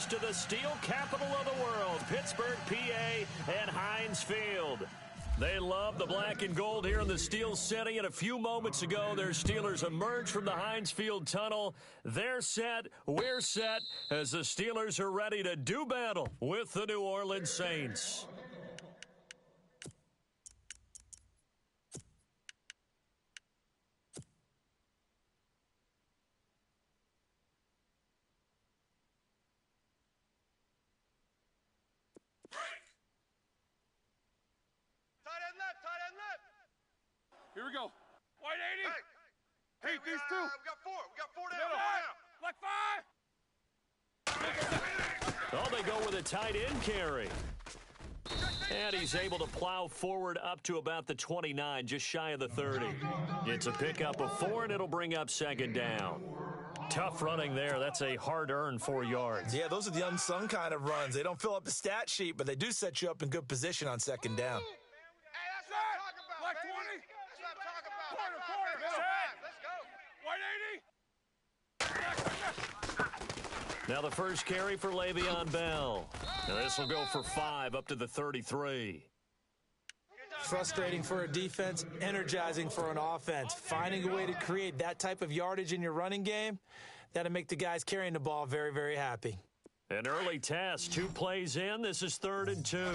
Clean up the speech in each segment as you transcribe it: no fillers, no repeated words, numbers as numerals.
goes to the steel capital of the world, Pittsburgh, PA, and Heinz Field. They love the black and gold here in the Steel City, and a few moments ago, their Steelers emerged from the Heinz Field tunnel. They're set, we're set, as the Steelers are ready to do battle with the New Orleans Saints. Here we go. White 80. Hey, these two. We got four. We got four down. Like 5. Oh, they go with a tight end carry. And he's able to plow forward up to about the 29, just shy of the 30. It's a pickup of 4, and it'll bring up second down. Tough running there. That's a hard-earned 4 yards. Yeah, those are the unsung kind of runs. They don't fill up the stat sheet, but they do set you up in good position on second down. Like 20. Corner. Let's go. White 80. Now the first carry for Le'Veon Bell. Now this will go for 5 up to the 33. Frustrating for a defense, energizing for an offense. Finding a way to create that type of yardage in your running game, that'll make the guys carrying the ball very, very happy. An early test, 2 plays in. This is 3rd and 2. Set.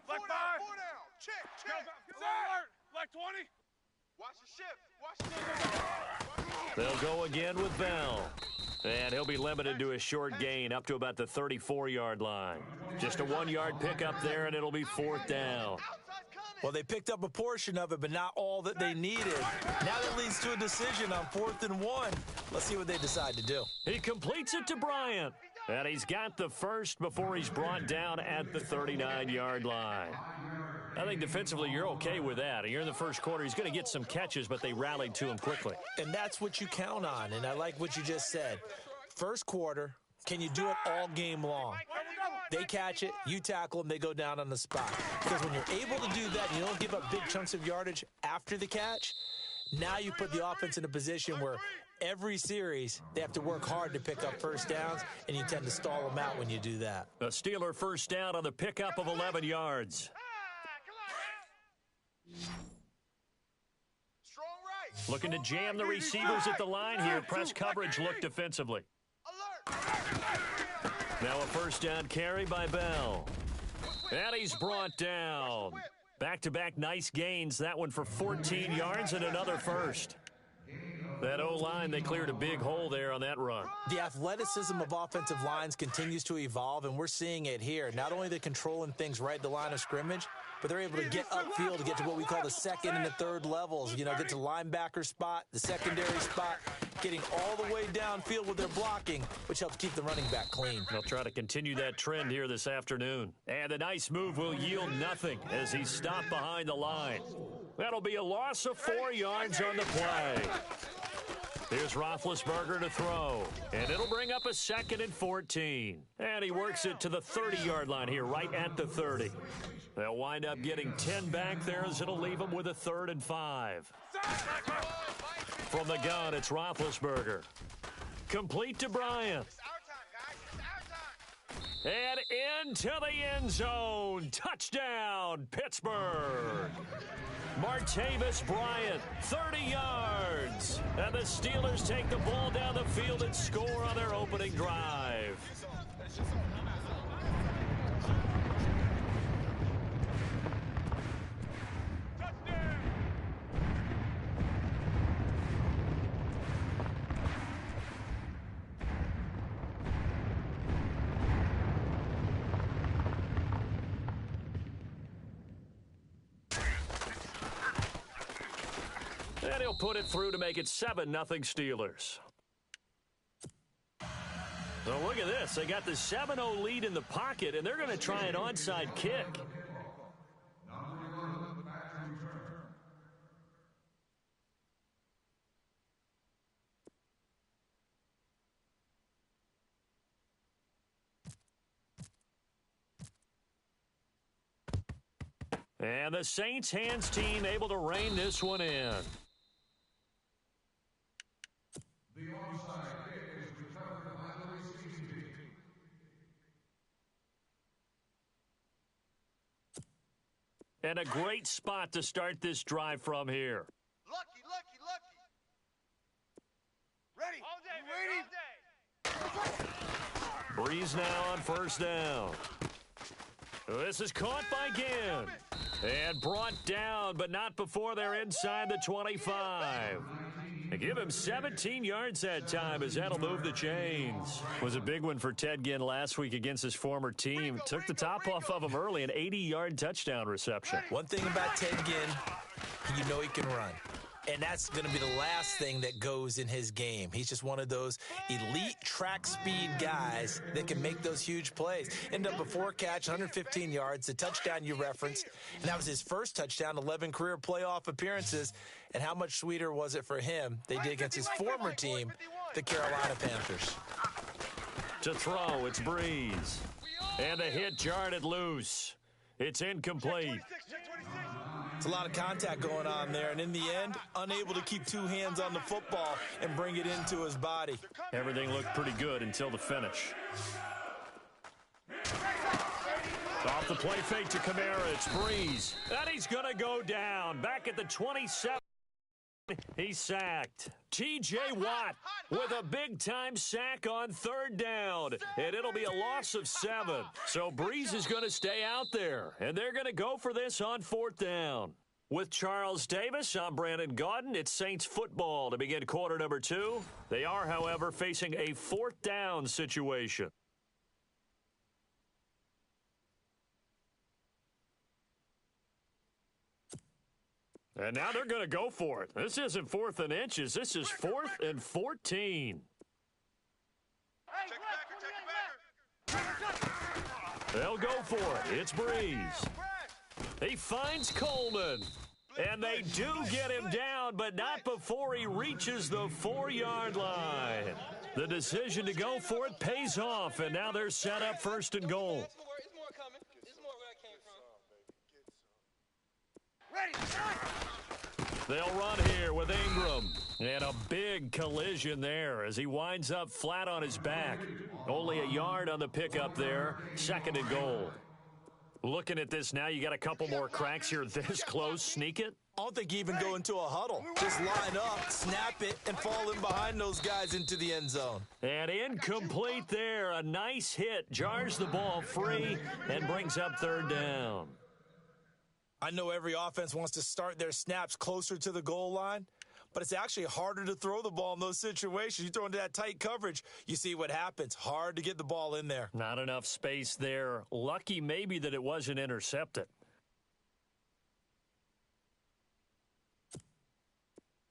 Like 5. Four down. Check. Set. Like 20. Watch the shift. They'll go again with Bell. And he'll be limited to a short gain up to about the 34-yard line. Just a 1-yard pickup there, and it'll be 4th down. Well, they picked up a portion of it, but not all that they needed. Now that leads to a decision on 4th and 1. Let's see what they decide to do. He completes it to Bryant. And he's got the first before he's brought down at the 39-yard line. I think defensively you're okay with that. You're in the first quarter. He's going to get some catches, but they rallied to him quickly. And that's what you count on, and I like what you just said. First quarter, can you do it all game long? They catch it, you tackle them, they go down on the spot. Because when you're able to do that and you don't give up big chunks of yardage after the catch, now you put the offense in a position where every series they have to work hard to pick up first downs, and you tend to stall them out when you do that. A Steeler first down on the pickup of 11 yards. Strong right. Looking to jam the receivers at the line here. Press coverage look defensively. Alert. Now a first down carry by Bell. And he's brought down. Back-to-back nice gains. That one for 14 yards and another first. That O-line, they cleared a big hole there on that run. The athleticism of offensive lines continues to evolve, and we're seeing it here. Not only are they controlling things right at the line of scrimmage, but they're able to get upfield to get to what we call the second and the third levels. You know, get to the linebacker spot, the secondary spot, getting all the way downfield with their blocking, which helps keep the running back clean. They'll try to continue that trend here this afternoon. And the nice move will yield nothing as he's stopped behind the line. That'll be a loss of 4 yards on the play. Here's Roethlisberger to throw, and it'll bring up a 2nd and 14. And he works it to the 30-yard line here, right at the 30. They'll wind up getting 10 back there as it'll leave them with a 3rd and 5. From the gun, it's Roethlisberger. Complete to Bryant. And into the end zone. Touchdown, Pittsburgh. Martavis Bryant, 30 yards. And the Steelers take the ball down the field and score on their opening drive. And he'll put it through to make it 7-0 Steelers. So look at this. They got the 7-0 lead in the pocket, and they're going to try an onside kick. And the Saints hands team able to rein this one in. The onside kick is recovered by And a great spot to start this drive from here. Lucky. Ready. All day. Breeze now on first down. This is caught by Ginn. And brought down, but not before they're inside the 25. They give him 17 yards that time as that'll move the chains. Was a big one for Ted Ginn last week against his former team. Took the top off of him early, an 80-yard touchdown reception. One thing about Ted Ginn, you know he can run. And that's going to be the last thing that goes in his game. He's just one of those elite track speed guys that can make those huge plays. End up a 4-catch, 115 yards, the touchdown you referenced. And that was his first touchdown, 11 career playoff appearances. And how much sweeter was it for him they did against his former team, the Carolina Panthers. To throw, it's Breeze. And the hit jarred it loose. It's incomplete. It's a lot of contact going on there, and in the end, unable to keep two hands on the football and bring it into his body. Everything looked pretty good until the finish. Off the play fake to Kamara, it's Breeze. And he's going to go down. Back at the 27. He's sacked. T.J. Watt with a big-time sack on third down. And it'll be a loss of 7. So Breeze is going to stay out there. And they're going to go for this on fourth down. With Charles Davis, I'm Brandon Gaudin. It's Saints football to begin quarter number 2. They are, however, facing a fourth down situation. And now they're going to go for it. This isn't 4th and inches. This is 4th and 14. They'll go for it. It's Breeze. He finds Coleman. And they do get him down, but not before he reaches the 4-yard line. The decision to go for it pays off, and now they're set up first and goal. They'll run here with Ingram. And a big collision there as he winds up flat on his back. Only a yard on the pickup there. 2nd and goal. Looking at this now, you got a couple more cracks here this close. Sneak it? I don't think you even go into a huddle. Just line up, snap it, and fall in behind those guys into the end zone. And incomplete there. A nice hit. Jars the ball free and brings up third down. I know every offense wants to start their snaps closer to the goal line, but it's actually harder to throw the ball in those situations. You throw into that tight coverage, you see what happens. Hard to get the ball in there. Not enough space there. Lucky maybe that it wasn't intercepted.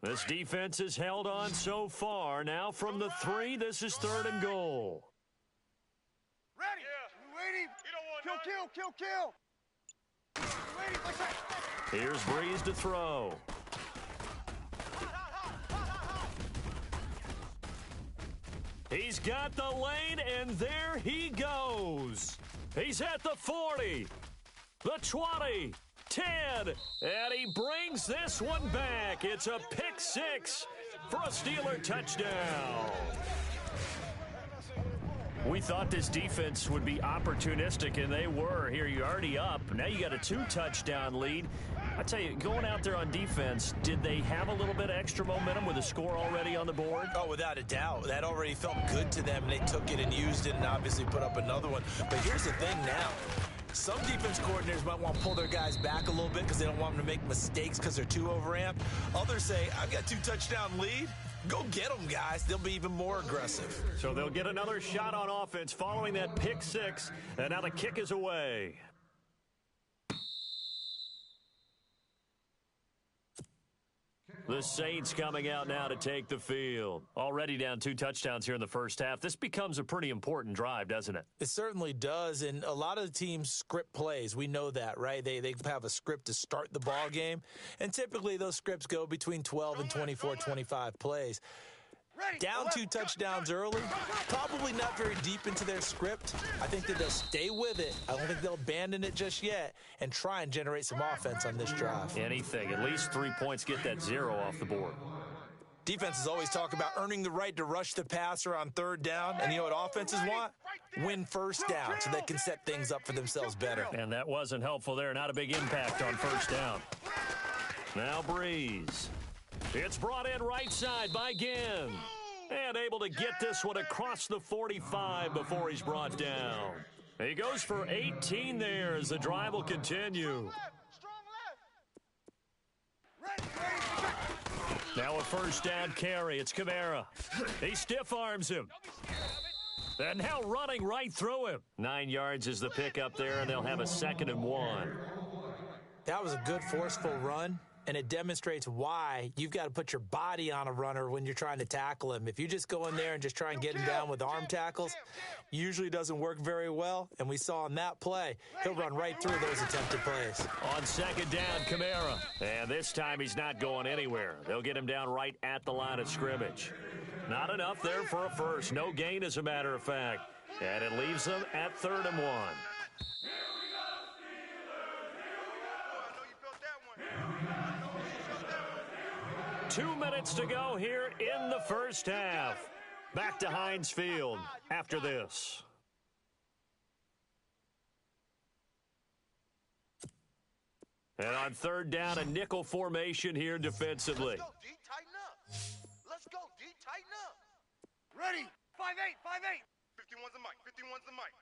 This defense has held on so far. Now from the 3, this is 3rd and goal. Ready. Waiting. Kill. Here's Breeze to throw. He's got the lane, and there he goes. He's at the 40, the 20, 10, and he brings this one back. It's a pick 6 for a Steeler touchdown. We thought this defense would be opportunistic, and they were. Here, you're already up. Now you got a 2-touchdown lead. I tell you, going out there on defense, did they have a little bit of extra momentum with a score already on the board? Oh, without a doubt. That already felt good to them, and they took it and used it and obviously put up another one. But here's the thing now. Some defense coordinators might want to pull their guys back a little bit because they don't want them to make mistakes because they're too overamped. Others say, I've got a 2-touchdown lead. Go get them, guys. They'll be even more aggressive. So they'll get another shot on offense following that pick 6, and now the kick is away. The Saints coming out now to take the field. Already down 2 touchdowns here in the first half. This becomes a pretty important drive, doesn't it? It certainly does, and a lot of the teams script plays. We know that, right? They have a script to start the ball game, and typically those scripts go between 12 and 24, 25 plays. Down 2 touchdowns early, probably not very deep into their script. I think that they'll stay with it. I don't think they'll abandon it just yet and try and generate some offense on this drive. Anything. At least 3 points, get that 0 off the board. Defenses always talk about earning the right to rush the passer on third down, and you know what offenses want? win first down so they can set things up for themselves better. And that wasn't helpful there. Not a big impact on first down. Now Breeze. It's brought in right side by Ginn. And able to get this one across the 45 before he's brought down. He goes for 18 there as the drive will continue. Now a first down carry. It's Kamara. He stiff arms him. And now running right through him. 9 yards is the pickup there, and they'll have a 2nd and 1. That was a good forceful run, and it demonstrates why you've got to put your body on a runner when you're trying to tackle him. If you just go in there and just try and get him down with arm tackles, usually doesn't work very well, and we saw on that play, he'll run right through those attempted plays. On 2nd down, Kamara. And this time he's not going anywhere. They'll get him down right at the line of scrimmage. Not enough there for a first. No gain, as a matter of fact. And it leaves them at 3rd and 1. 2 minutes to go here in the first half. Back to Heinz Field after this. And on 3rd down, a nickel formation here defensively. Let's go, D. Tighten up. Let's go, D. Tighten up. Ready. 5-8, 5-8. 51's the mic. 51's the mic.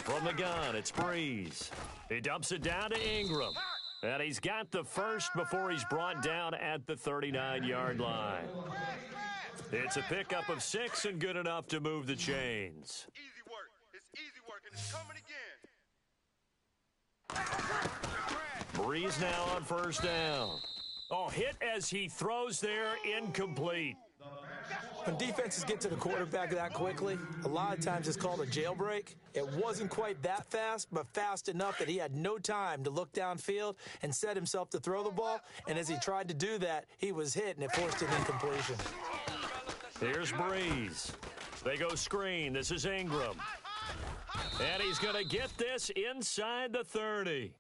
From the gun, it's Breeze. He dumps it down to Ingram. And he's got the first before he's brought down at the 39-yard line. It's a pickup of 6 and good enough to move the chains. Easy work. It's easy work, and it's coming again. Breeze now on first down. Oh, hit as he throws there, incomplete. When defenses get to the quarterback that quickly, a lot of times it's called a jailbreak. It wasn't quite that fast, but fast enough that he had no time to look downfield and set himself to throw the ball. And as he tried to do that, he was hit, and it forced an incompletion. Here's Breeze. They go screen. This is Ingram. And he's going to get this inside the 30.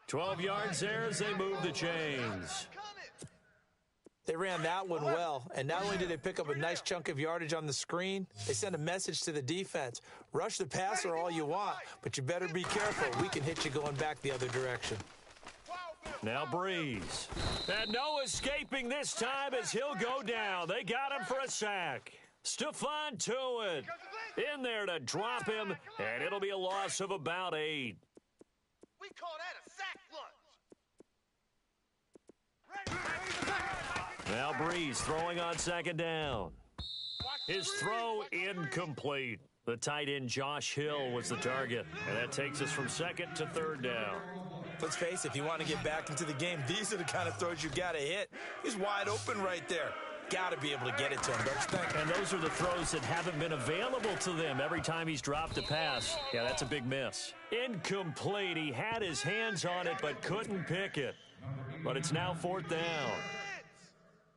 12 yards there as they move the chains. They ran that one well, and not only did they pick up a nice chunk of yardage on the screen, they sent a message to the defense. Rush the passer all you want, but you better be careful. We can hit you going back the other direction. Now Breeze. And no escaping this time as he'll go down. They got him for a sack. Stephon Tuitt in there to drop him, and it'll be a loss of about 8. We call that a sack lunch. Now Breeze throwing on 2nd down. His throw incomplete. The tight end Josh Hill was the target, and that takes us from 2nd to 3rd down. Let's face it, if you want to get back into the game, these are the kind of throws you got to hit. He's wide open right there. Got to be able to get it to him, don't you think? And those are the throws that haven't been available to them every time he's dropped a pass. Yeah, that's a big miss. Incomplete. He had his hands on it but couldn't pick it. But it's now 4th down.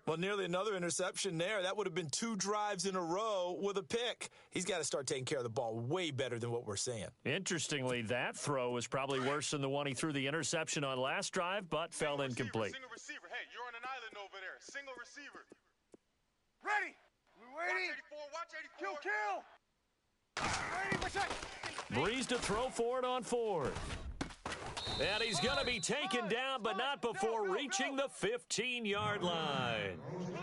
Well, nearly another interception there. That would have been 2 drives in a row with a pick. He's got to start taking care of the ball way better than what we're seeing. Interestingly, that throw was probably worse than the one he threw the interception on last drive, but fell incomplete. Single receiver. Hey, you're on an island over there. Single receiver. Ready. We're waiting. Watch 84. Watch 84. Ready. Watch out. Breeze to throw for it on 4th. And he's going to be taken down, but not before reaching the 15-yard line.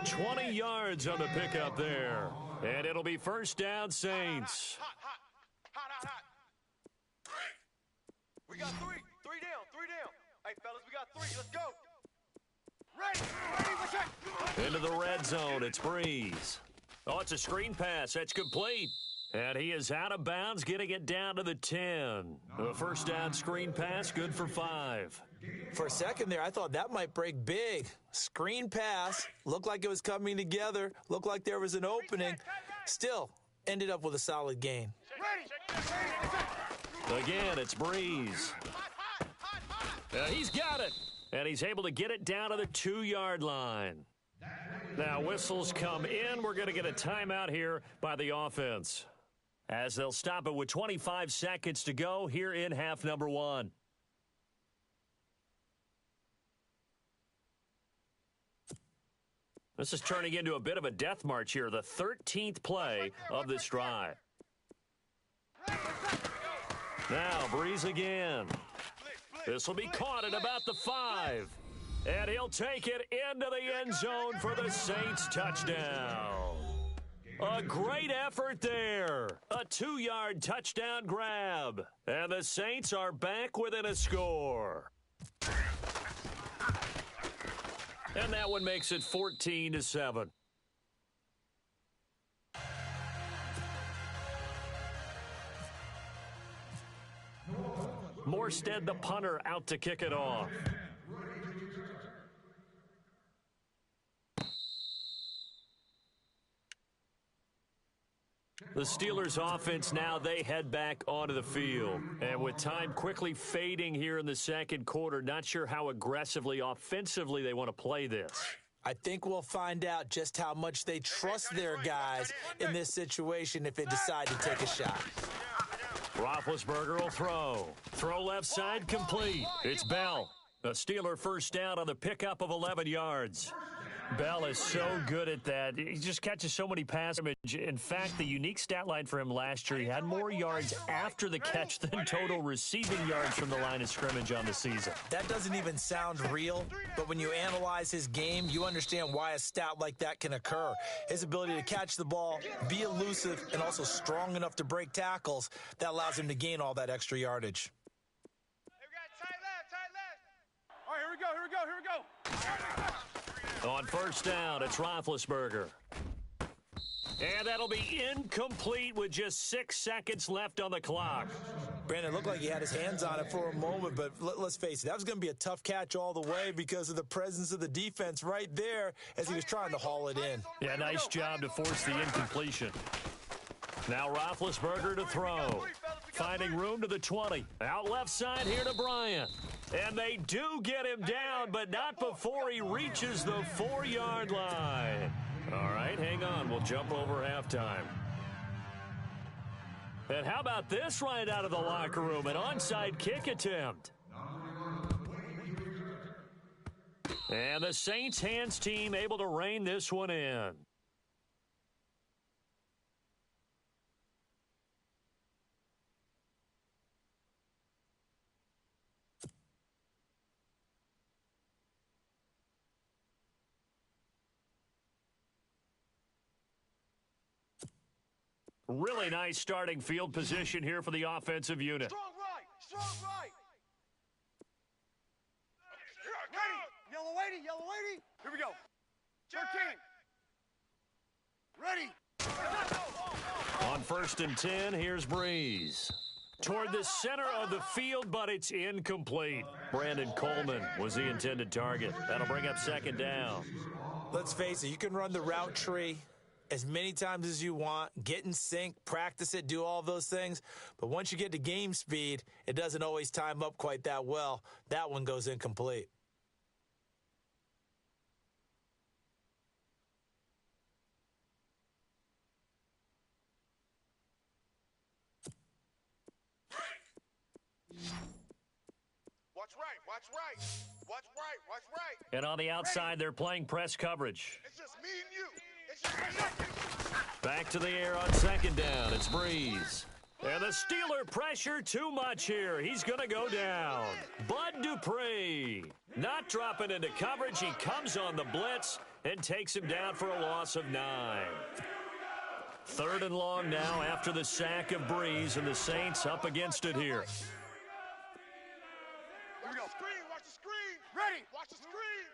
20 yards on the pickup there. And it'll be first down, Saints. Hot. We got 3. 3 down. Hey, fellas, we got 3. Let's go. Ready. Watch out. Into the red zone, it's Breeze. Oh, it's a screen pass. That's complete. And he is out of bounds, getting it down to the 10. The first down screen pass, good for 5. For a second there, I thought that might break big. Screen pass, looked like it was coming together, looked like there was an opening. Still, ended up with a solid gain. Again, it's Breeze. He's got it. And he's able to get it down to the 2-yard line. Now, whistles come in. We're going to get a timeout here by the offense, as they'll stop it with 25 seconds to go here in half number 1. This is turning into a bit of a death march here, the 13th play of this drive. Now, Breeze again. This will be caught at about the 5. And he'll take it into the end zone for the Saints touchdown. A great effort there. A 2-yard touchdown grab. And the Saints are back within a score. And that one makes it 14-7. Morstead, the punter, out to kick it off. The Steelers offense now, they head back onto the field. And with time quickly fading here in the second quarter, not sure how aggressively, offensively they want to play this. I think we'll find out just how much they trust their guys in this situation if they decide to take a shot. Roethlisberger will throw. Throw left side complete. It's Bell. A Steeler first down on the pickup of 11 yards. Bell is so good at that. He just catches so many passes. In fact, the unique stat line for him last year, he had more yards after the catch than total receiving yards from the line of scrimmage on the season. That doesn't even sound real, but when you analyze his game, you understand why a stat like that can occur. His ability to catch the ball, be elusive, and also strong enough to break tackles, that allows him to gain all that extra yardage. All right, here we go. On first down, it's Roethlisberger. And that'll be incomplete with just 6 seconds left on the clock. Brandon, it looked like he had his hands on it for a moment, but let's face it, that was going to be a tough catch all the way because of the presence of the defense right there as he was trying to haul it in. Yeah, nice job to force the incompletion. Now Roethlisberger to throw. Finding room to the 20. Out left side here to Bryant. And they do get him down, but not before he reaches the 4-yard line. All right, hang on. We'll jump over halftime. And how about this right out of the locker room? An onside kick attempt. And the Saints hands team able to rein this one in. Really nice starting field position here for the offensive unit. Strong right. Ready, yellow lady. Here we go. 13. Ready. On first and 10, here's Breeze. Toward the center of the field, but it's incomplete. Brandon Coleman was the intended target. That'll bring up second down. Let's face it, you can run the route tree as many times as you want, get in sync, practice it, do all those things. But once you get to game speed, it doesn't always time up quite that well. That one goes incomplete. Watch right. And on the outside, they're playing press coverage. It's just me and you. It's just Back to the air on second down. It's Breeze. And the Steeler pressure too much here. He's going to go down. Bud Dupree not dropping into coverage. He comes on the blitz and takes him down for a loss of 9. Third and long now after the sack of Breeze, and the Saints up against it here. Watch the screen. Ready. Watch the screen.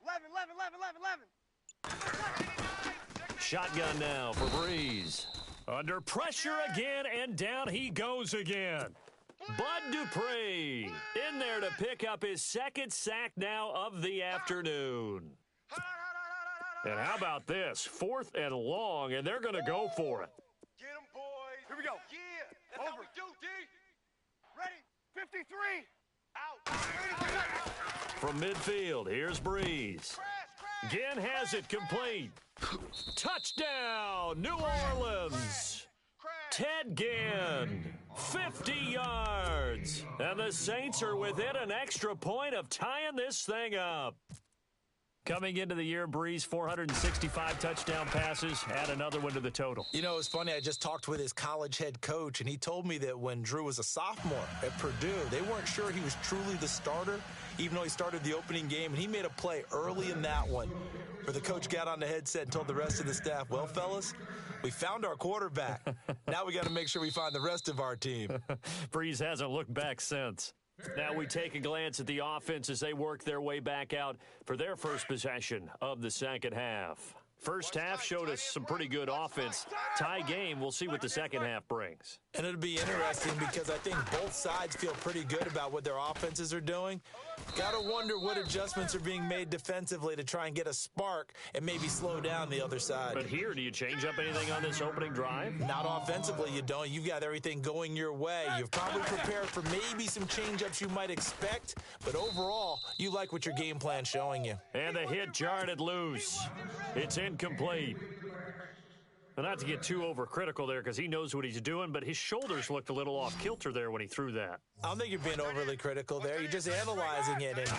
11. Shotgun now for Breeze. Under pressure again, and down he goes again. Bud Dupree in there to pick up his second sack now of the afternoon. And how about this? 4th and long, and they're going to go for it. Get him, boys. Here we go. Yeah. That's how we do, D. Ready. 53. Out. From midfield, here's Breeze. Ginn has it complete. Touchdown, New Orleans. Ted Ginn, 50 yards. And the Saints are within an extra point of tying this thing up. Coming into the year, Breeze, 465 touchdown passes, add another one to the total. You know, it's funny, I just talked with his college head coach, and he told me that when Drew was a sophomore at Purdue, they weren't sure he was truly the starter, even though he started the opening game, and he made a play early in that one where the coach got on the headset and told the rest of the staff, well, fellas, we found our quarterback. Now we got to make sure we find the rest of our team. Breeze hasn't looked back since. Now we take a glance at the offense as they work their way back out for their first possession of the second half. First half showed us some pretty good offense. Tie game, we'll see what the second half brings. And it'll be interesting because I think both sides feel pretty good about what their offenses are doing. Got to wonder what adjustments are being made defensively to try and get a spark and maybe slow down the other side. But here, do you change up anything on this opening drive? Not offensively, you don't. You've got everything going your way. You've probably prepared for maybe some change-ups you might expect, but overall, you like what your game plan's showing you. And the hit jarred it loose. It's incomplete. Well, not to get too overcritical there because he knows what he's doing, but his shoulders looked a little off kilter there when he threw that. I don't think you're being overly critical there. You're just analyzing it, and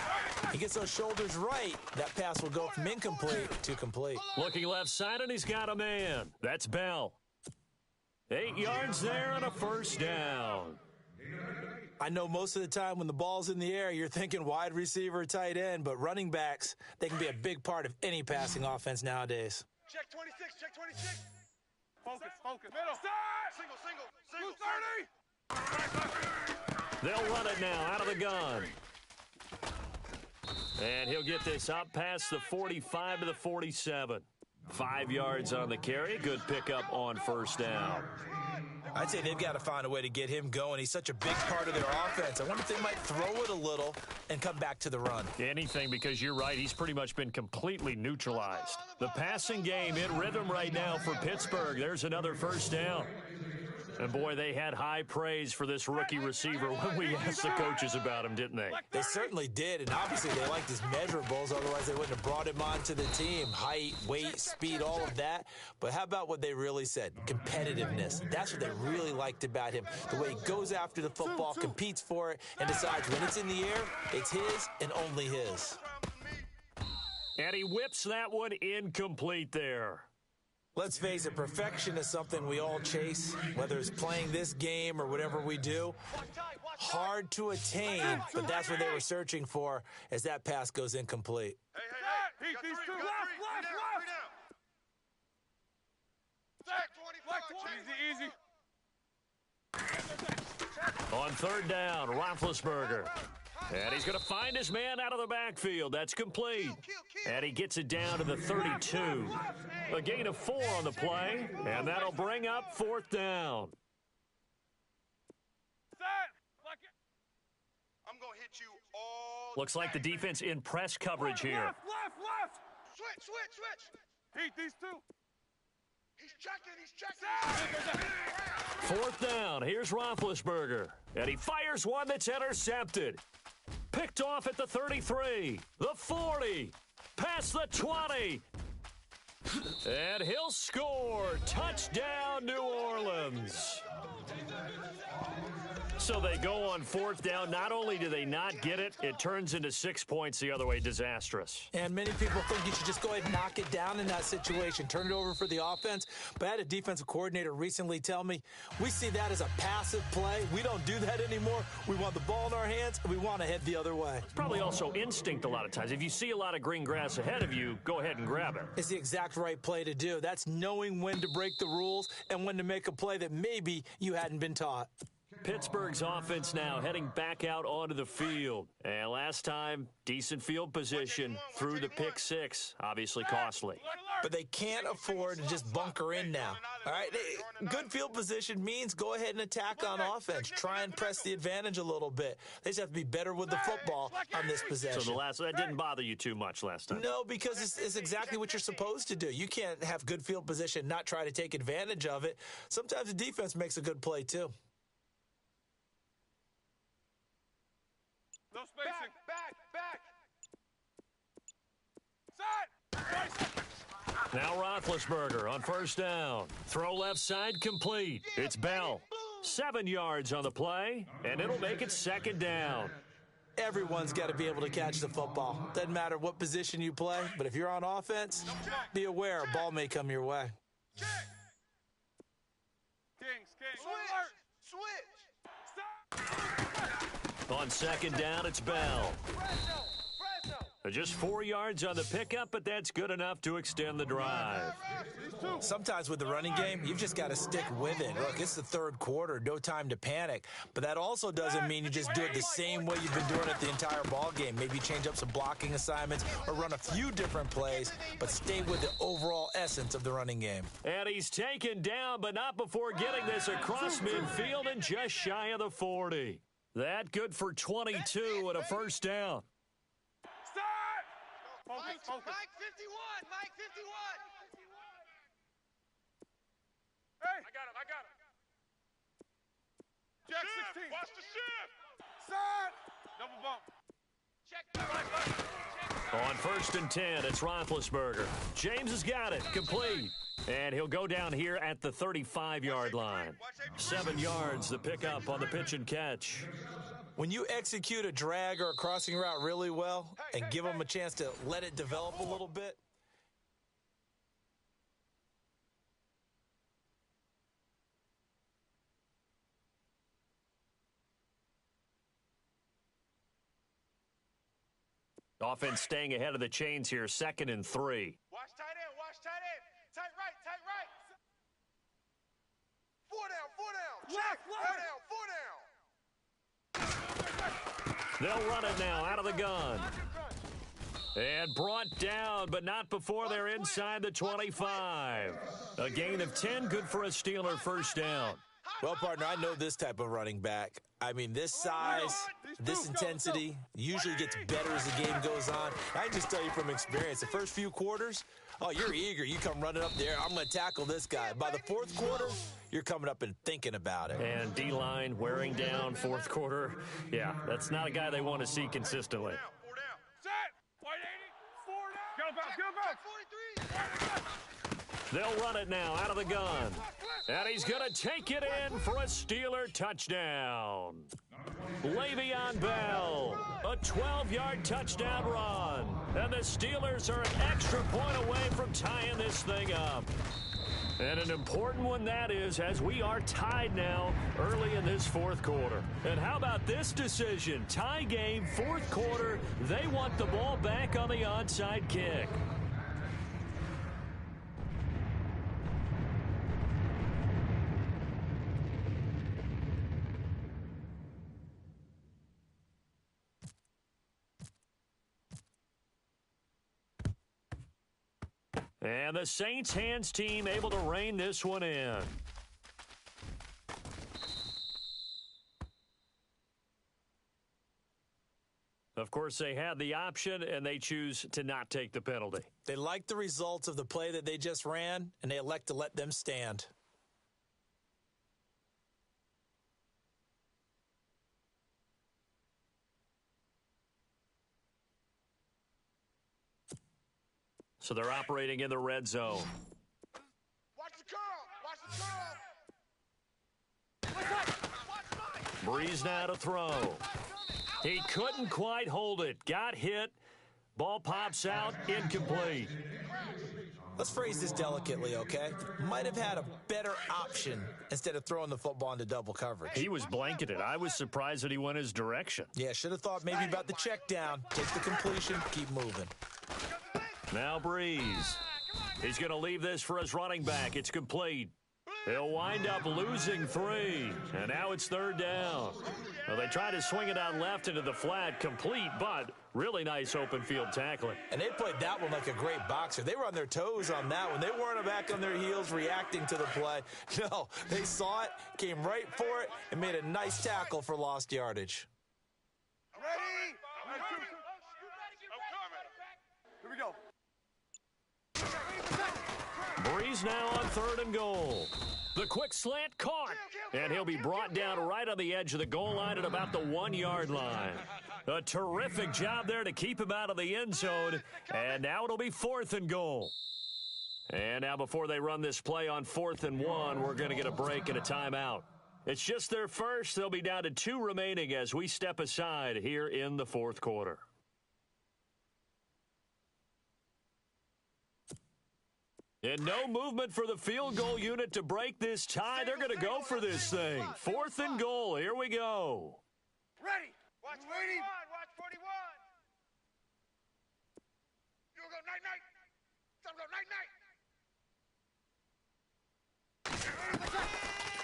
he gets those shoulders right. That pass will go from incomplete to complete. Looking left side, and he's got a man. That's Bell. 8 yards there and a first down. I know most of the time when the ball's in the air, you're thinking wide receiver, tight end, but running backs, they can be a big part of any passing offense nowadays. Check 26, check 26. Focus, focus. Middle. Single. 30. They'll run it now out of the gun. And he'll get this up past the 45 to the 47. 5 yards on the carry. Good pickup on first down. I'd say they've got to find a way to get him going. He's such a big part of their offense. I wonder if they might throw it a little and come back to the run. Anything, because you're right, he's pretty much been completely neutralized. The passing game in rhythm right now for Pittsburgh. There's another first down. And, boy, they had high praise for this rookie receiver when we asked the coaches about him, didn't they? They certainly did, and obviously they liked his measurables. Otherwise, they wouldn't have brought him onto the team. Height, weight, speed, all of that. But how about what they really said? Competitiveness. That's what they really liked about him. The way he goes after the football, competes for it, and decides when it's in the air, it's his and only his. And he whips that one incomplete there. Let's face it, perfection is something we all chase, whether it's playing this game or whatever we do. Hard to attain, but that's what they were searching for as that pass goes incomplete. Hey, these two. Left. Easy. On third down, Roethlisberger. And he's going to find his man out of the backfield. That's complete. And he gets it down to the 32. A gain of 4 on the play, and that'll bring up fourth down. I'm going to hit you all. Looks like the defense in press coverage here. Left. Switch. Heat, these two. He's checking. Fourth down. Here's Roethlisberger. And he fires one that's intercepted. Picked off at the 33, the 40, past the 20. And he'll score. Touchdown, New Orleans. So they go on fourth down. Not only do they not get it, it turns into 6 points the other way. Disastrous. And many people think you should just go ahead and knock it down in that situation, turn it over for the offense. But I had a defensive coordinator recently tell me, we see that as a passive play. We don't do that anymore. We want the ball in our hands, and we want to head the other way. It's probably also instinct a lot of times. If you see a lot of green grass ahead of you, go ahead and grab it. It's the exact right play to do. That's knowing when to break the rules and when to make a play that maybe you hadn't been taught. Pittsburgh's offense now heading back out onto the field. And last time, decent field position through the pick 6, obviously costly. But they can't afford to just bunker in now. All right, good field position means go ahead and attack on offense. Try and press the advantage a little bit. They just have to be better with the football on this possession. So that didn't bother you too much last time? No, because it's exactly what you're supposed to do. You can't have good field position, not try to take advantage of it. Sometimes the defense makes a good play too. No spacing. Back. Set. Now Roethlisberger on first down. Throw left side complete. It's Bell. 7 yards on the play, and it'll make it second down. Everyone's got to be able to catch the football. Doesn't matter what position you play, but if you're on offense, be aware a ball may come your way. Switch! On second down, it's Bell. Just 4 yards on the pickup, but that's good enough to extend the drive. Sometimes with the running game, you've just got to stick with it. Look, it's the third quarter, no time to panic. But that also doesn't mean you just do it the same way you've been doing it the entire ball game. Maybe change up some blocking assignments or run a few different plays, but stay with the overall essence of the running game. And he's taken down, but not before getting this across midfield and just shy of the 40. That good for 22 and a first down. Mike 51! Mike 51! Hey! I got him. Jack 16. Watch the shift! Side! Double bump. Check. On first and 10, it's Roethlisberger. James has got it, complete. And he'll go down here at the 35-yard line. 7 yards, the pickup on the pitch and catch. When you execute a drag or a crossing route really well and give them a chance to let it develop a little bit, offense staying ahead of the chains here, 2nd and 3. Watch tight end, tight right. 4 down. Check, 4 down. They'll run it now out of the gun. And brought down, but not before they're inside the 25. A gain of 10, good for a Steeler first down. well, partner, I know this type of running back. I mean, this size, this intensity usually gets better as the game goes on. I can just tell you from experience, the first few quarters, oh, you're eager. You come running up there. I'm going to tackle this guy. By the fourth quarter, you're coming up and thinking about it. And D-line wearing down fourth quarter. Yeah, that's not a guy they want to see consistently. 4 down. Set. White 80. 4 down. Go back. 43. They'll run it now out of the gun. And he's going to take it in for a Steeler touchdown. Le'Veon Bell, a 12-yard touchdown run. And the Steelers are an extra point away from tying this thing up. And an important one that is, as we are tied now early in this fourth quarter. And how about this decision? Tie game, fourth quarter. They want the ball back on the onside kick. And the Saints hands team able to rein this one in. Of course, they had the option, and they choose to not take the penalty. They like the results of the play that they just ran, and they elect to let them stand. So they're operating in the red zone. Watch the curl. Breeze now to throw. He couldn't quite hold it. Got hit. Ball pops out. Incomplete. Let's phrase this delicately, okay? Might have had a better option instead of throwing the football into double coverage. He was blanketed. I was surprised that he went his direction. Yeah, should have thought maybe about the check down. Take the completion, keep moving. Now Breeze. He's going to leave this for his running back. It's complete. He'll wind up losing 3. And now it's third down. Well, they try to swing it out left into the flat. Complete, but really nice open field tackling. And they played that one like a great boxer. They were on their toes on that one. They weren't back on their heels reacting to the play. No, they saw it, came right for it, and made a nice tackle for lost yardage. Ready? Here we go. Breeze now on 3rd and goal. The quick slant caught, and he'll be brought down right on the edge of the goal line at about the 1-yard line. A terrific job there to keep him out of the end zone, and now it'll be 4th and goal. And now before they run this play on 4th and 1, we're going to get a break and a timeout. It's just their first. They'll be down to 2 remaining as we step aside here in the fourth quarter. And no movement for the field goal unit to break this tie. They're going to go for this thing. 4th and goal. Here we go. Ready. Watch 41. Watch 41. You go night-night. Some go night-night.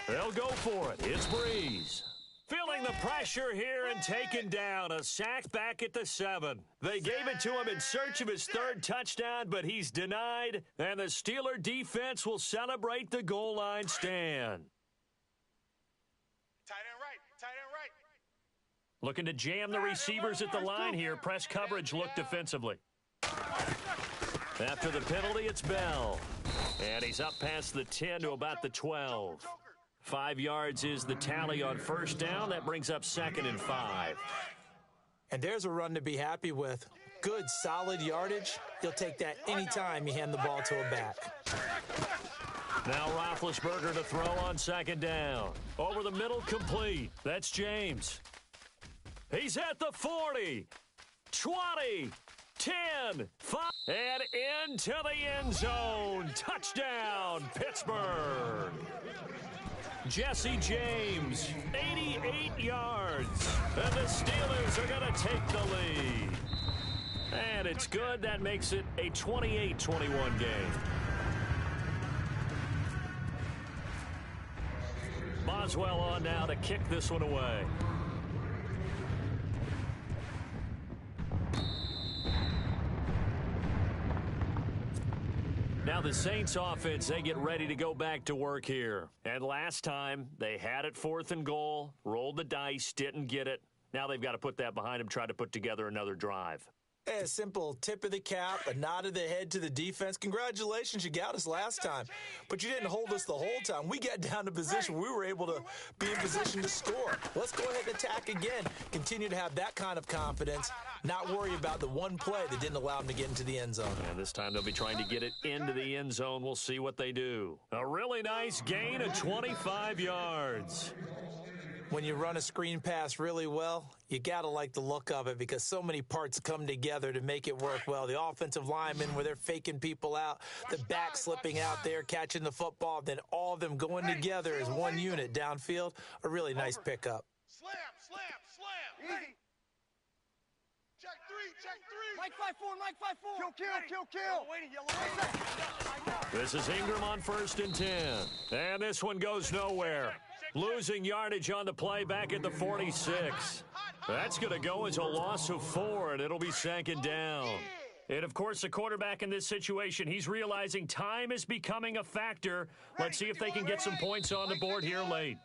They'll go for it. It's Breeze. Feeling the pressure here and taken down. A sack back at the 7. They gave it to him in search of his 3rd touchdown, but he's denied. And the Steeler defense will celebrate the goal line stand. Tight end right. Tight end right. Looking to jam the receivers at the line here. Press coverage look defensively. After the penalty, it's Bell. And he's up past the 10 to about the 12. 5 yards is the tally on first down. That brings up 2nd and 5. And there's a run to be happy with. Good, solid yardage. You'll take that anytime you hand the ball to a back. Now Roethlisberger to throw on 2nd down. Over the middle, complete. That's James. He's at the 40, 20, 10, 5, and into the end zone. Touchdown, Pittsburgh. Jesse James, 88 yards. And the Steelers are going to take the lead. And it's good. That makes it a 28-21 game. Boswell on now to kick this one away. Now the Saints offense, they get ready to go back to work here. And last time, they had it 4th and goal, rolled the dice, didn't get it. Now they've got to put that behind them, try to put together another drive. A simple tip of the cap, a nod of the head to the defense. Congratulations, you got us last time. But you didn't hold us the whole time. We got down to position. We were able to be in position to score. Let's go ahead and attack again. Continue to have that kind of confidence. Not worry about the one play that didn't allow them to get into the end zone. And this time they'll be trying to get it into the end zone. We'll see what they do. A really nice gain of 25 yards. When you run a screen pass really well, you got to like the look of it because so many parts come together to make it work well. The offensive linemen, where they're faking people out, the back slipping out there, catching the football, then all of them going together as one unit downfield. A really nice pickup. Slam, slam, slam. Easy. Check 3. Mike 5-4, Mike 5-4. Kill. Waiting, yellow. This is Ingram on 1st and 10. And this one goes nowhere. Losing yardage on the play back at the 46. That's going to go as a loss of 4, and it'll be 2nd down. And, of course, the quarterback in this situation, he's realizing time is becoming a factor. Let's see if they can get some points on the board here late.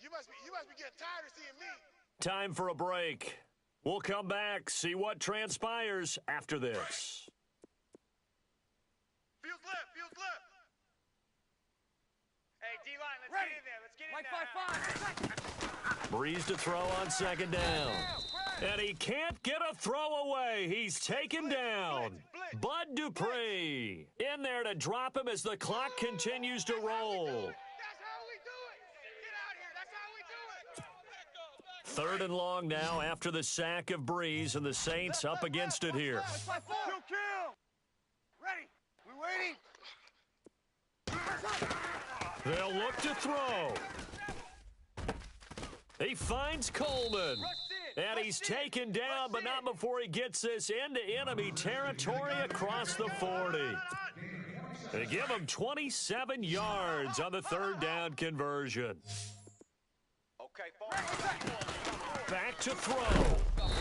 You must be getting tired of seeing me. Time for a break. We'll come back, see what transpires after this. Field left. Hey, D-line, let's get in there. Mike 5-5. Breeze to throw on 2nd down. And he can't get a throw away. He's taken down. Bud Dupree in there to drop him as the clock continues to roll. That's how we do it. Get out here. That's how we do it. 3rd and long now after the sack of Breeze, and the Saints up against it here. Kill. Ready. We waiting. They'll look to throw. He finds Coleman. And he's taken down, but not before he gets this into enemy territory across the 40. They give him 27 yards on the 3rd down conversion. Back to throw.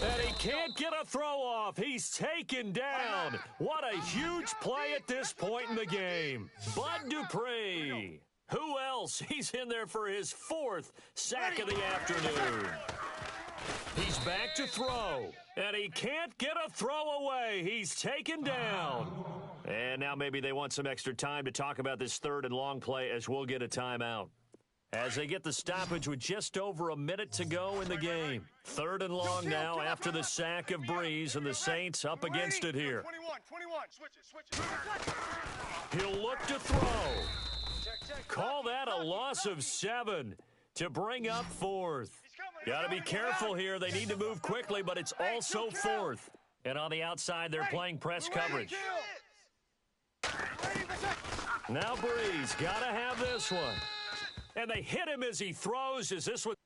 And he can't get a throw off. He's taken down. What a huge play at this point in the game. Bud Dupree. Who else? He's in there for his 4th sack of the afternoon. He's back to throw. And he can't get a throw away. He's taken down. And now maybe they want some extra time to talk about this 3rd and long play as we'll get a timeout. As they get the stoppage with just over a minute to go in the game. 3rd and long now after the sack of Breeze, and the Saints up against it here. 21. Switch it. He'll look to throw. Call that a loss of 7 to bring up 4th. Got to be careful here. They need to move quickly, but it's also 4th. And on the outside, they're playing press coverage. Now Breeze got to have this one. And they hit him as he throws. Is this what...